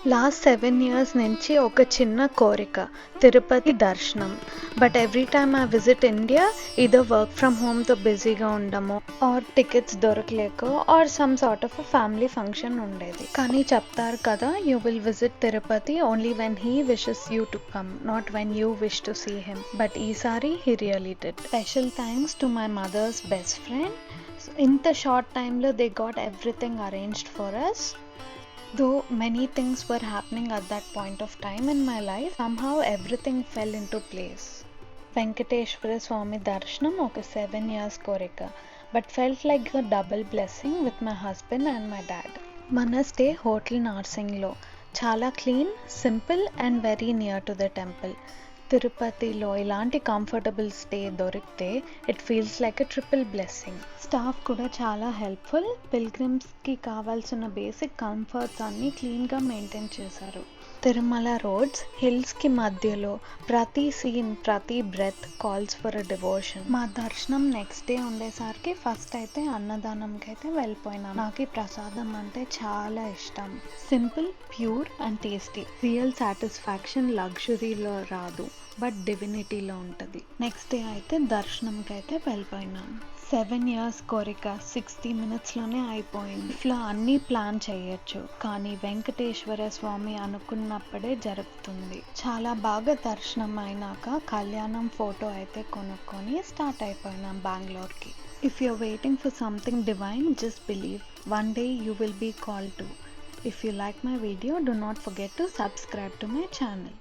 Last 7 years నుంచి ఒక చిన్న కోరిక, తిరుపతి దర్శనం. But every time I visit India, ఇదో వర్క్ ఫ్రమ్ హోమ్తో బిజీగా ఉండము, ఆర్ టికెట్స్ దొరకలేక, or some sort of family function ఉండేది. కానీ చెప్తారు కదా, you will visit Tirupati only when he wishes you to come, not when you wish to see him. But ఈసారి he really did. Special thanks to my mother's best friend. ఇంత short టైంలో they got everything arranged for us. Though many things were happening at that point of time in my life, somehow everything fell into place. Venkateshwara Swami Darshanam oka 7 years korika, but felt like a double blessing with my husband and my dad. Mana stay Hotel Narsing lo, chala clean, simple and very near to the temple. తిరుపతిలో ఇలాంటి comfortable stay దొరికితే it feels like a triple blessing. Staff కూడా చాలా helpful. పిల్గ్రిమ్స్కి కావాల్సిన basic comforts అన్నీ క్లీన్గా maintain చేశారు. Tirumala roads హిల్స్కి మధ్యలో ప్రతి సీన్, ప్రతి breath calls for a devotion. మా దర్శనం నెక్స్ట్ డే ఉండేసరికి ఫస్ట్ అయితే అన్నదానంకి అయితే వెళ్ళిపోయినా. నాకు ఈ ప్రసాదం అంటే చాలా ఇష్టం. Simple, pure and tasty. Real satisfaction లగ్జరీలో రాదు, బట్ డివినిటీలో ఉంటుంది. నెక్స్ట్ డే అయితే దర్శనంకి అయితే వెళ్ళిపోయినాను. 7 ఇయర్స్ కోరిక 60 minutesలోనే అయిపోయింది. ఇట్లా అన్నీ ప్లాన్ చేయొచ్చు, కానీ వెంకటేశ్వర స్వామి అనుకున్నప్పుడే జరుగుతుంది. చాలా బాగా దర్శనం అయినాక కళ్యాణం ఫోటో అయితే కొనుక్కొని స్టార్ట్ అయిపోయినాం బెంగళూరుకి. If your waiting for something divine, just believe, one day you will be called to. If you like my video, do not forget to subscribe to my channel.